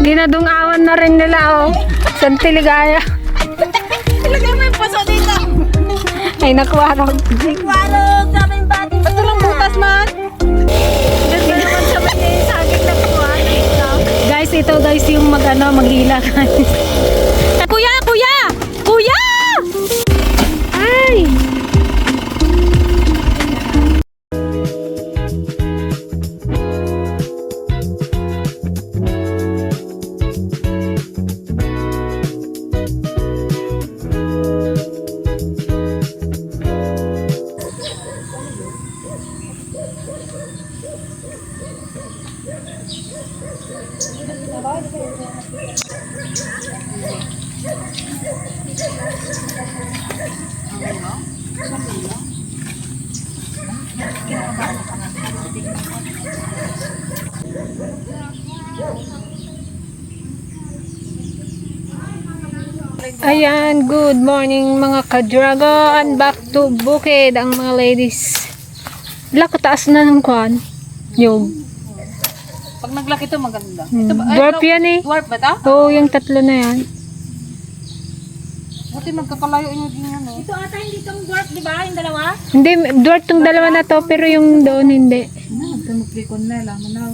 Dinadungawan na rin nila, oh. Santiligaya. Ilagay mo yung paso dito. Ay, nakwarog. Walog, sabi yung bati. Ba't lang butas man? Hindi naman sabi niya yung saging na kuha. Guys, ito guys yung maghila guys. Kuya! Kuya! Kuya! Ay! Ayan, good morning mga ka-dragon. Back to bukid ang mga ladies. Wala, kataas na ng kwan. Yung Pag naglaki ito maganda. dwarf yan eh. Dwarf ba ito? Oo, yung tatlo na yan. Buti magkakalayo nyo din yan. Ito ata hindi itong dwarf, di ba? Yung dalawa? Hindi, dwarf tong dalawa na to, pero yung doon hindi. Nagkamuklikon na, laman na.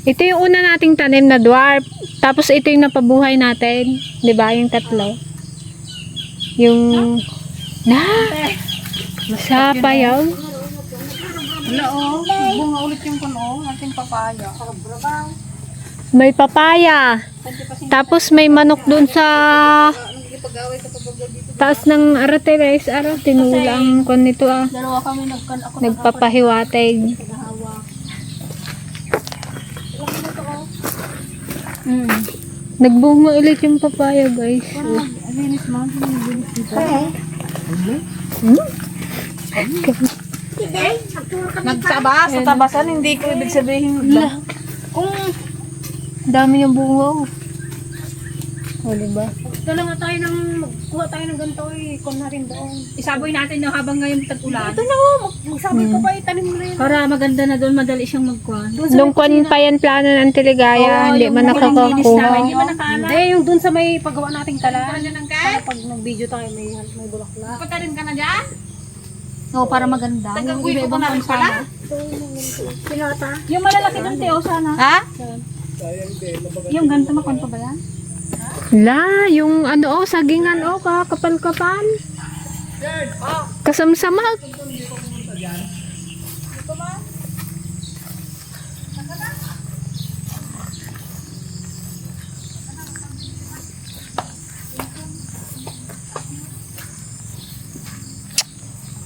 Ito yung una nating tanim na dwarf. Tapos ito yung napabuhay natin. 'Di ba? Yung tatlo. Yung sapayaw. Wala oh. Bunga ulit yung kuno. Ating papaya. May papaya. Tapos may manok dun sa taas ng arate guys. Tinulang kon nito ah. Dalawa kami Nagpapahiwatig. Nagbunga ulit yung papaya guys. Alinis man. Alinis dito. Nagsaba sa tabasan. Hindi ko ibig sabihin. Kung Dami yung bunga. O diba? Dala nga tayo ng magkuha tayo ng ganito ikon natin doon. Isaboy natin na habang ngayon tag-ulan. Ito na magsabi ko pa itanim mo na yun. Para maganda na doon, madali siyang magkuhan. Nung kwan pa yan plano ng Tiligaya, hindi man nakakakuha. Hindi man nakaalam. Hindi, yung doon sa may paggawa nating tala. Para pag nag-video tayo may bulaklak. Pagkarin ka na dyan? Oo, para maganda. Yung iba-ibang kung sana. Yung malalaki doon, Teo, sana. Ha? Yung ganito makon pa ba yan? La, yung ano sagingan kapal-kapal. Kasamsamag.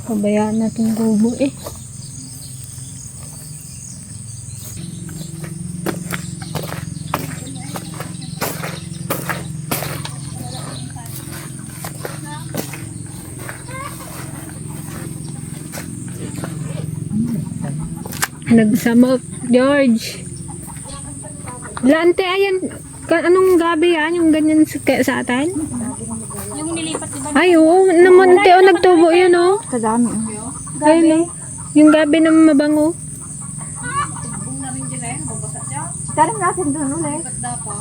Pabayaan natin gubo eh. Nagsamok, George. Lante, ayan. Anong gabi yan? Yung ganyan sa atin? Yung nilipat diba? Ay, oo. Naman, Teo, nagtubo yun, oh. Kadami. Ayun, oh. Yung gabi na mabango. Bung na rin dyan eh. Babasa dyan. Tarim natin doon ulit. Ganda pa.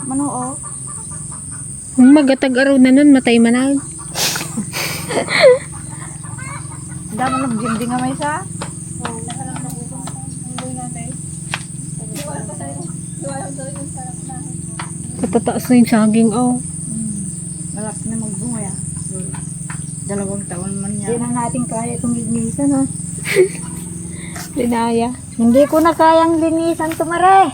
Manuo. Magatag araw na nun, matay manag. Dami nag-gym nga may isa. Patataas na yung saging, oh. Malaki na magbunga yan. 2 taon man Hindi yan. na natin kaya itong linisan ha. Linaya. Hindi ko na kayang linisan tumare.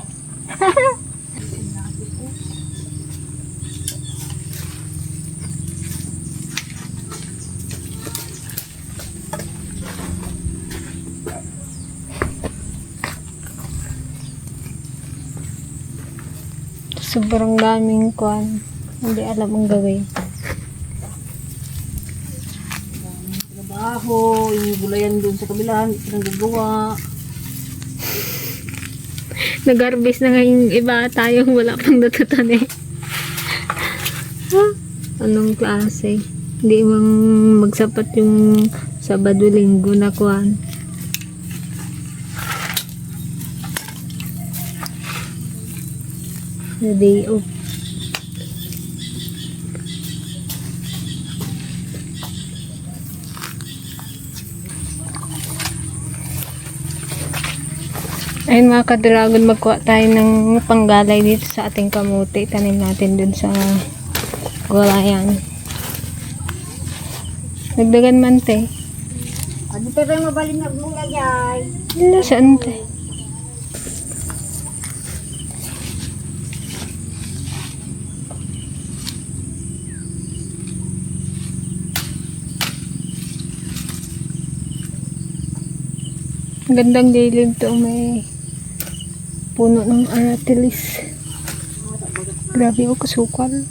Sobrang daming kwan. Hindi alam ang gawin. Trabaho, yung gulayan doon sa kabila, pinagagawa. Nag-harvest na ngayong iba, tayong wala pang natatanim. Anong klase? Hindi mang magsapat yung Sabado, Linggo na kwan. The day off. Ayun mga ka-dragon, magkuha tayo ng panggalay dito sa ating kamuti. Tanim natin dun sa gulayan. Nagdagan man te. Ano pero mabalin na mula yan? Wala saan te. Gandang dilig to, may puno ng aratilis. Grabe ako kasukal.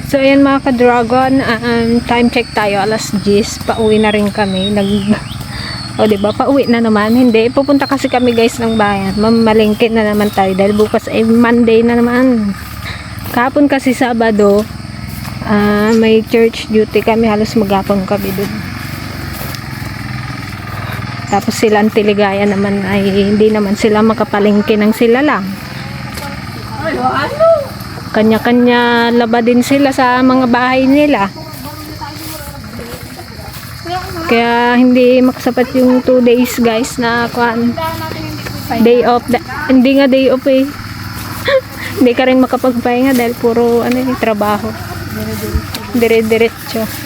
So ayan mga ka-dragon, time check tayo, alas 10, pauwi na rin kami. O diba, pauwi na naman. Hindi, pupunta kasi kami guys ng bayan. Mamalengke na naman tayo dahil bukas ay Monday na naman. Kahapon kasi Sabado, may church duty kami, halos maghapon kami dun. Tapos sila ang Tiligaya naman ay hindi naman sila makapalengke ng sila lang. Kanya-kanya laba din sila sa mga bahay nila. Kaya hindi makasapat yung 2 days guys na day off. Hindi nga day off eh. Hindi ka rin makapagpahinga dahil puro trabaho. Dire-diretso.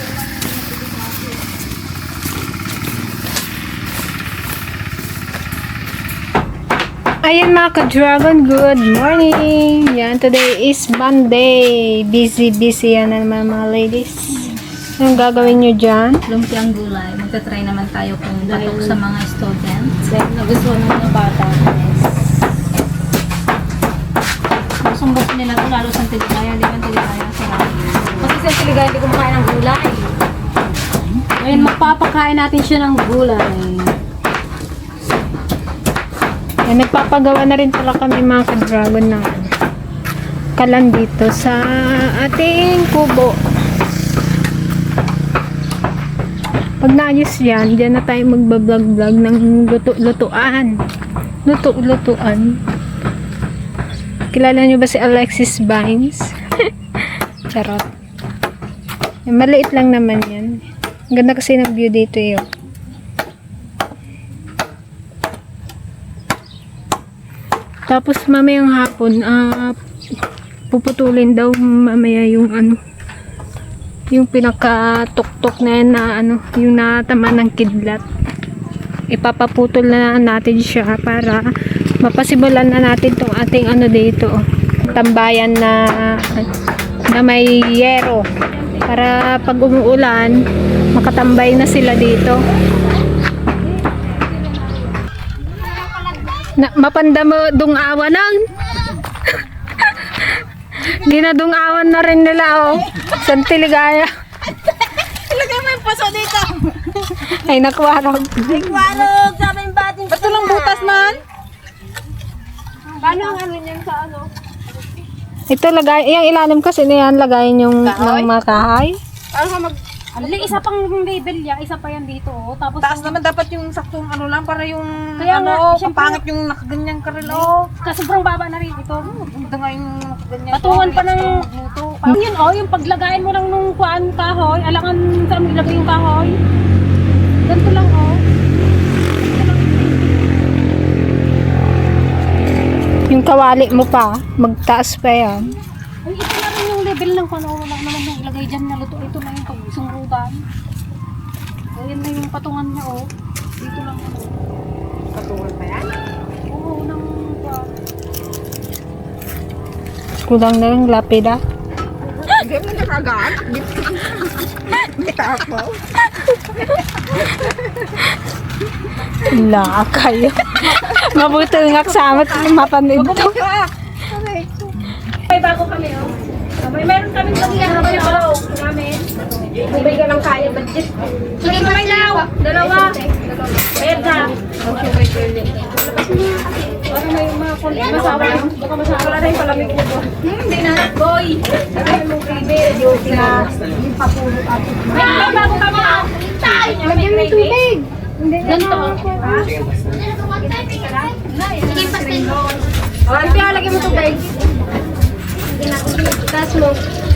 Ayan mga ka-dragon, good morning! Yan, today is Monday. Busy yan na naman mga ladies. Anong gagawin nyo dyan? Lumpiang gulay. Magta-try naman tayo kung patok sa mga students. Nagustuhan ng mga bata. Gusto nila ito, lalo sa Tiligaya. Di ba Tiligaya? Kasi sa Tiligaya, hindi kumakain ng gulay. Ngayon, magpapakain natin siya ng gulay. Yan, nagpapagawa na rin pala kami mga ka-dragon na kalan dito sa ating kubo. Pag naayos yan, dyan na tayo magbablog-vlog ng luto-lutuan. Luto-lutuan. Kilala nyo ba si Alexis Vines? Charot. Yan, maliit lang naman yan. Ang ganda kasi ng view dito yun. Tapos mamayang hapon, puputulin daw mamaya yung yung pinaka-tuktok na yan na yung natama ng kidlat. Ipapaputol na natin siya para mapasimulan na natin tong ating dito. Tambayan na may yero. Para pag umuulan, Nakatambay na sila dito. Mapanda mo dungawan nang. Dinadungawan na rin nila oh. Santiligaya. Ilagay mo yung paso dito. Ay nakwarog. Walog, sabi yung bating. Ba't lang butas man? Paano ang ano niyan sa ano? Ito lagay, yung ilalim kasi niyan lagayin yung ng mga kahay. Ano ka mag... Ali, isa pang label yan, isa pa yan dito. Oh. Tapos Taas naman dapat yung saktong ano lang para yung Kaya nga, ano, siyempre- pangit yung nakaganyan ka rin. Oh, kasi sobrang baba na rin ito. ganda nga yung nakaganyan. Patungan pa ng Luto. yun oh, yung paglagayin mo lang nung kuan kahoy, alangan saan mo ilagay yung kahoy. Ganito lang oh. Yung kawali mo pa, magtaas pa yan. Ay, ito na rin yung level ng kung ano lang naman yung ilagay dyan na luto. Ito na yung pagsungrutan. O, yan na yung patungan niya oh. Dito lang. Patungan pa yan? Oo, ng kuan. Kulang na yung lapida. Hindi mo nakagaan. May tapo. La kayo. Mabuti nga kasama mapanid to. May bago kami oh. Meron kami kami namin. May ka lang kaya budget. Sige, kamay daw. Dalawa. Erda. Para may mga konti masawa. Baka masawa na rin palamig ko. Hindi na. Boy. Sabi mo baby. Yung papulo ako. May bago kami oh. Lagyan ng tubig. Ganito. Sige, pastel. Awan kaya lagyan mo tubig. Tas mo.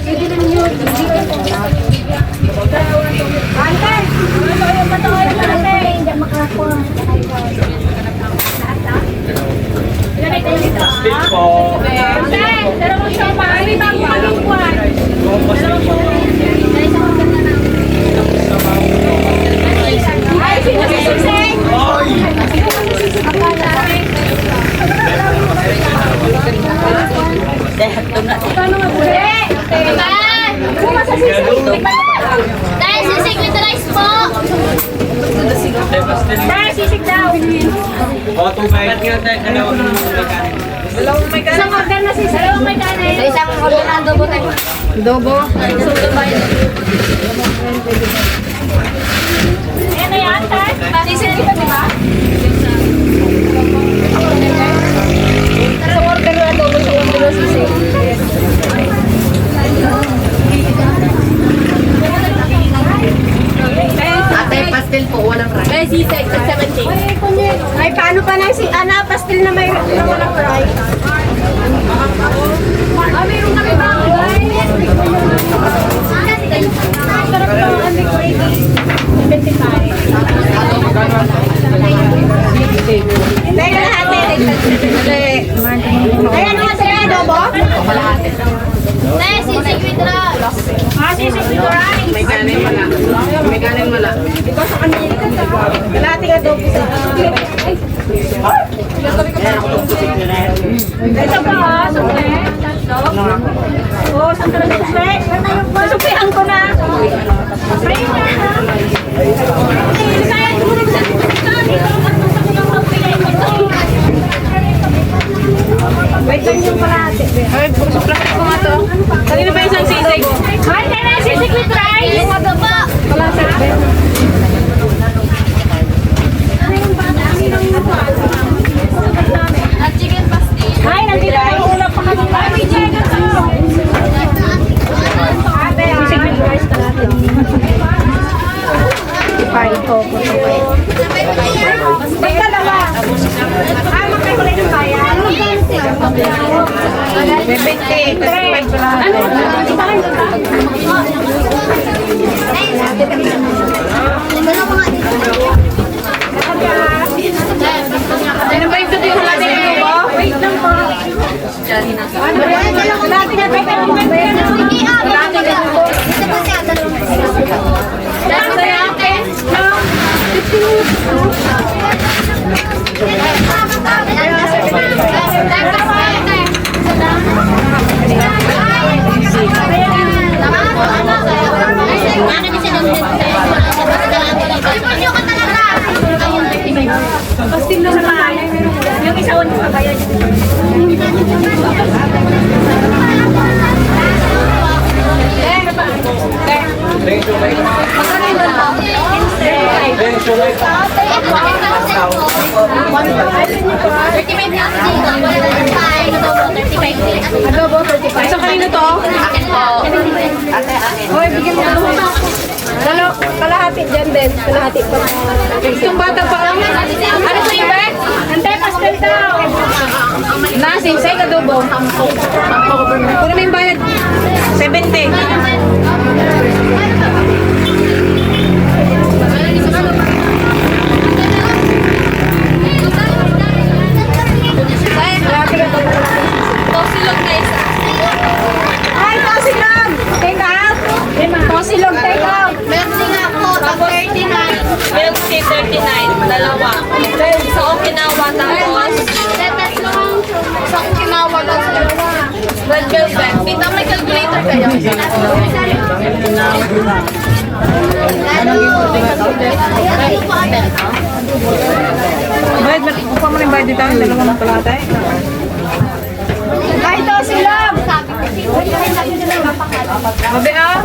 Pwede na ninyo. Antay! Patuloy mo natin. Hindi makakuha. Pastil po. Antay! Dalawang sopa. Ay, may bago kaming kuwan. Dalawang sopa. Ay, sino si Suseng? Paano nga po? Kuma sa sisig. Dahil sisig with rice po. Dahil sisig daw. O, tubig. Isang order na sisig. Dalawang may kanin. Isang order ng adobo tayo. Ayan na yan, Tay. Sisig di ba, di ba? Isang order na adobo sa order na sisig. Ate, pastel po, walang rice. Dahil sisig, 70. Ay, paano pa na si Ana, pastel na may walang fry? Ah, mayroon kami ba? Sarap pa ang aming gravy. 75. Teka na ate. Ayan nga sa'yo, adobo? Dahil sisig with rice. Ah, sisig with rice. May kanin wala. May kanin wala. Kalating adobo sa... Ito pa ha, sukle. Oo, saan ka na sukle? Suklehan ko na. Ayun na ha. Sayang ko rin sa wait lang yung kalahati. Ay, suplak ko nga to. Kanina ba isang sisig? Ay, kaya sisig with rice. Yung adobo. At chicken pastil. Ay, nandito ang ulam pa kami. Ay, may cheddar to. Ate, sisig with rice na natin. Ipain ko. Basta dalawa. Ay, magkakulay ng bayan. May 20. Tapos 5 ko lang. Ano? Ibahin ko ba? Ano ba yung tuloy yung natin yung ba? Wait lang po. Kalahati na tayo. Sige, wala ka. Dito po siya, dalawang. Dahil sa'yo, okay? Ano kasi nandito? Yung isa on pa kaya. So, kanino to? Hoy, bigyan mo na. Kalahati dyan din. Kalahati pa. Itong bata pa lang. Ano to yung bag? Antay, pastel daw. Nasin, sa'yo kadubo. Kung naman yung bayad, 70. Tosilog na isa. Ay, tosilog! Take out! Tosilog, take out! Milk tea nga po, 39. Milk tea 39, dalawa. Sa Okinawa tapos Sa Okinawa lang sa dalawa. red velvet. Tita, may calculator kayo. Bayad, upa mo rin bayad dito. Dalawang kalahati. Ay, tosilog! Mabi, ah?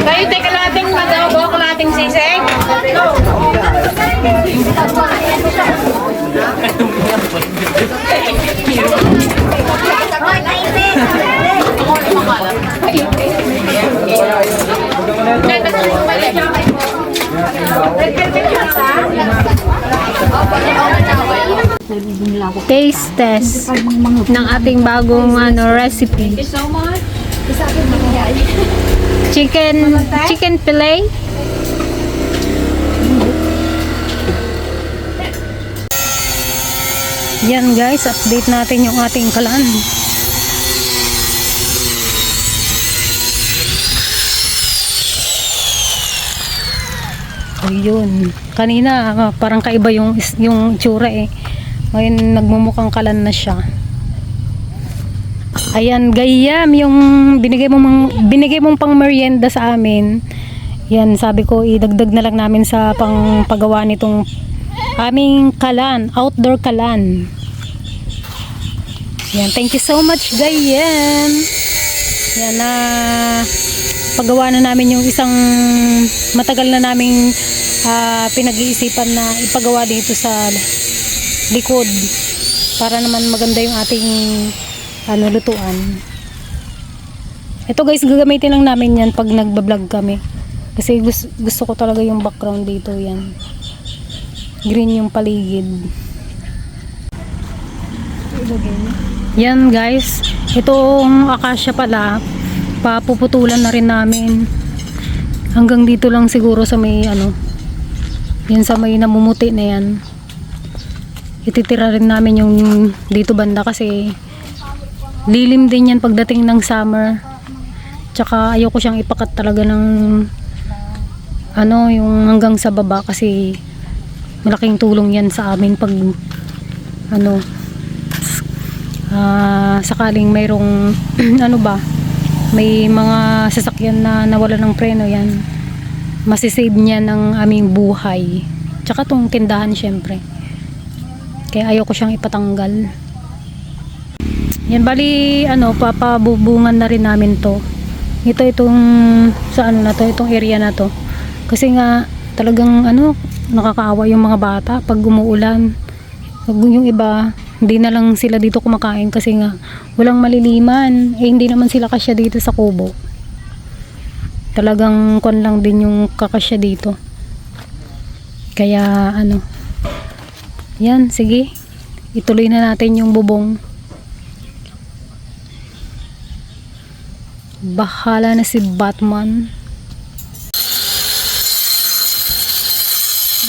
Kayo, take kalating madobo, kalating sisig. Taste test ng ating bagong recipe. Chicken fillet. Yan guys, update natin yung ating kalan. Ayun. Kanina parang kaiba yung tsura eh. Ngayon nagmumukhang kalan na siya. Ayan, gayam yung binigay mong pang merienda sa amin. Yan, sabi ko idagdag na lang namin sa paggawa nitong aming kalan, outdoor kalan. Yan, thank you so much, gayam. Yan na paggawa na namin yung isang matagal na naming pinag-iisipan na ipagawa dito sa likod para naman maganda yung ating lutuan. Ito guys, gagamitin lang namin yan pag nagbablog kami kasi gusto ko talaga yung background dito. Yan, green yung paligid. Yan guys, itong akasya pala papuputulan na rin namin hanggang dito lang siguro sa may yan sa may namumuti na yan. Ititira rin namin yung dito banda kasi lilim din yan pagdating ng summer. Tsaka ayoko siyang ipakat talaga ng yung hanggang sa baba kasi malaking tulong yan sa amin pag sakaling mayroong may mga sasakyan na nawala ng preno, yan masisave niya ng aming buhay. Tsaka tong tindahan syempre. Kaya ayoko siyang ipatanggal. Yan, bali papabubungan na rin namin to. Itong sa na to, itong area na to. Kasi nga talagang nakakaawa yung mga bata pag umuulan. Yung iba hindi na lang sila dito kumakain kasi nga walang maliliman. Hindi naman sila kasya dito sa kubo. Talagang kon lang din yung kakasya dito. Kaya yan, sige. Ituloy na natin yung bubong. Bahala na si Batman.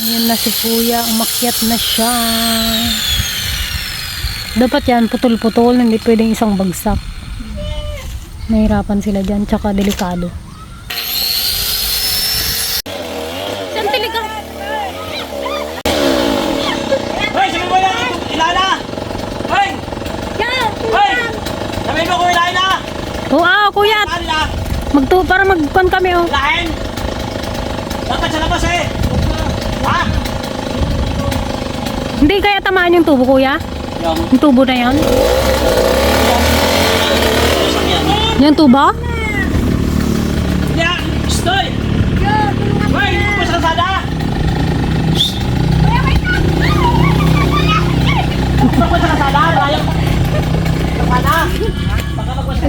Ayan na si Kuya, umakyat na siya. Dapat yan putol-putol, hindi pwedeng isang bagsak. Nahirapan sila dyan, tsaka delikado. Hoy, sabi mo yan! Ilala! Hoy! Hoy! Sabi mo kung ilala! Kuya, para magkuhan kami Lain! Dapat sa labas eh! Ha? Hindi kaya tamaan yung tubo, kuya? Yung tubo na yan? Yung tubo? Ya! Stoy! Hoy! Dito sa kalsada! Dito sa kalsada! Malayo! Kalsada! Baka magwasa.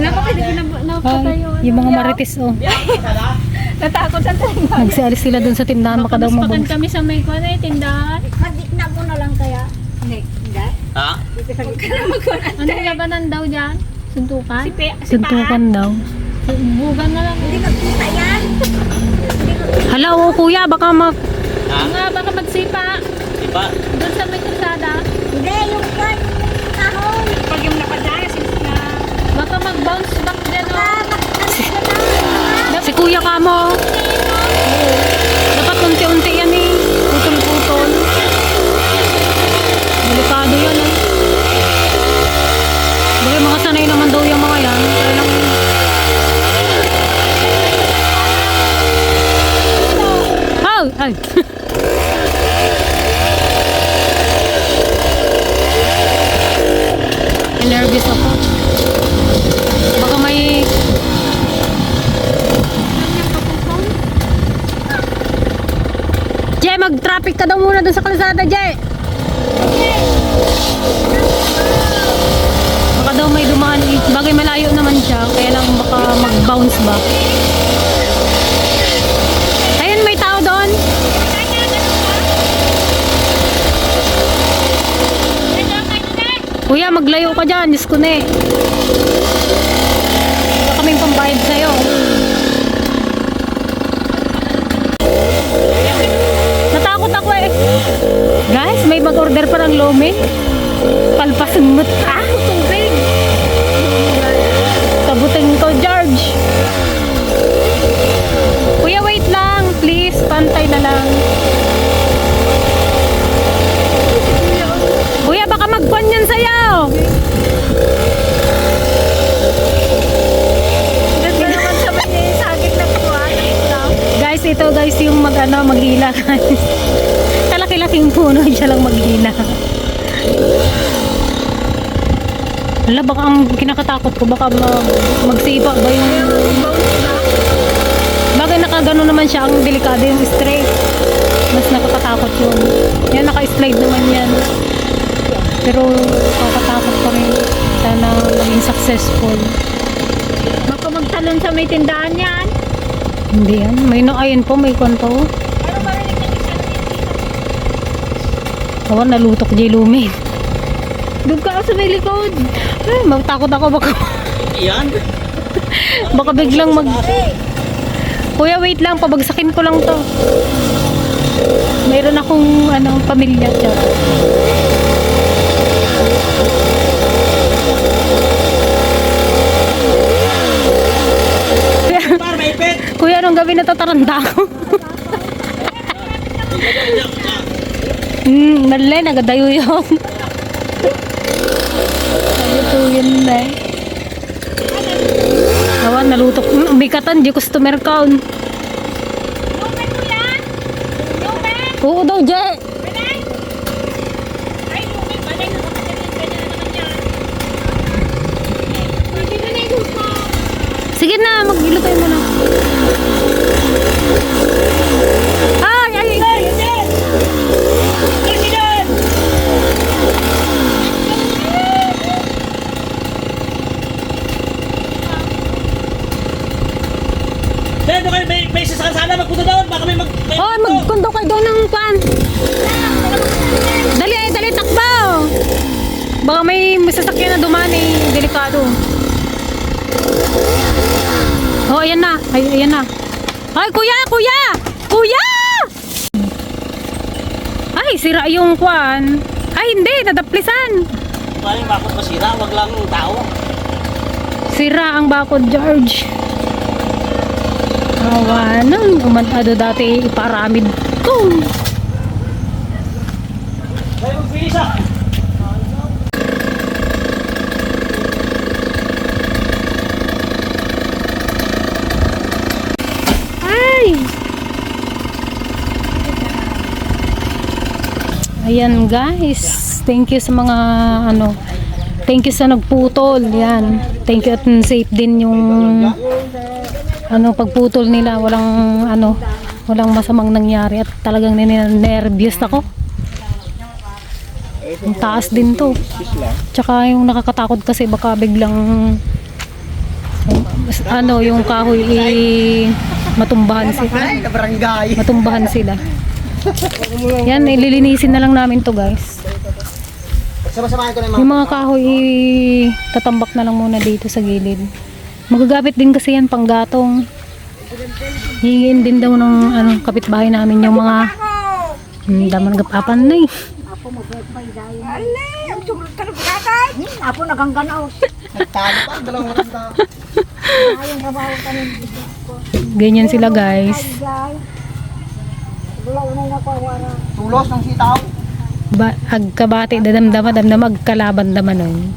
Yung mga marites, oh. Kalsada! Natakot sa tayo. Nagsialis sila dun sa tindahan, baka daw mabong. Kami sa may kwan tindahan. Madik na mo na lang kaya. Ha? Ano labanan daw dyan? Suntukan? Suntukan daw. Bugan na lang. Hindi magkita yan. Hala, oo kuya, baka Ha? Nga, baka magsipa. Diba? Doon sa may kalsada. Hindi, yung kwan, yung kahon. Pag yung napadaya, na... Baka mag-bounce back dyan, oh. si kuya ka mo. Dapat unti-unti yan eh. Putol-putol. Delikado yan eh. Bagay mga sanay naman daw yung mga yan. Kaya lang... Oh! Ay! Nervous ako. Baka may... Jay, mag-traffic ka daw muna dun sa kalsada, Jay. Baka daw may dumaan. Bagay malayo naman siya. Kaya lang baka mag-bounce ba. Ayun, may tao doon. Kuya, maglayo ka dyan. Diyos ko na eh. Wala kaming pambayad sa'yo. Natakot ako eh. Guys, may mag-order pa ng lomi. Palpasin mo. Ah, tubig. Tabutin ko, George. Kuya, wait lang. Please, pantay na lang. Kuya, baka magkwan yan sa'yo. Guys, ito guys yung maghila guys. Kalaki-laking puno, siya lang maghila. Wala, baka ang kinakatakot ko, baka magsipa ba yung... Bagay nakagano naman siya, ang delikado yung straight. Mas nakakatakot yun. Yan, naka-slide naman yan. Pero nakakatakot pa rin. Sana maging successful. Baka magtalon sa may tindahan yan. Hindi yan. May ayun po, may konto. Awan, nalutok J. Lumi. Doon ka sa may likod. Ay, matakot ako baka Yan! baka biglang Kuya, wait lang, pabagsakin ko lang to. Mayroon akong pamilya siya. Par, may ipit! Kuya, anong gawin na tataranda ako? Malay, nagadayo yun. Ito yun na eh. Awan, nalutok. Bikatan, di customer count. Lumen mo yan? Lumen? Oo daw, Jay. Ay, lumen. Balay na kapatid. Ganyan na naman yan. Pwede na na yung gusto. Sige na, mag-ilo tayo muna. Ay, ay, ay. Dahil doon kayo, may isa sa kalsada, magpunta doon, baka may Oh, magkundo kayo doon ng pan. Dali, dali, takbo. Baka may sasakyan na dumaan eh. Delikado. Oh, ayan na. Ay, ayan na. Ay, kuya, kuya! Kuya! Ay, sira yung kwan. Ay, hindi, nadaplisan. Paano yung bakot masira, wag lang tao. Sira ang bakod, George. Awanan, umantado dati iparamid ko. Kaya magbilis ah! Ay! Ayan guys, thank you sa mga ano, thank you sa nagputol. Yan, thank you at safe din yung ano pagputol nila, walang masamang nangyari at talagang nervyos ako. Ang taas din to. Tsaka yung nakakatakot kasi baka biglang yung kahoy matumbahan sila. Yan, ililinisin na lang namin to guys. Yung mga kahoy tatambak na lang muna dito sa gilid. Magagamit din kasi yan pang gatong. Hingin din daw ng kapitbahay namin yung mga daman gapapan na eh. Apo nagangganaw. Ganyan sila guys. Tulos ng sitaw. Agkabati dadamdama agkalaban daman nun.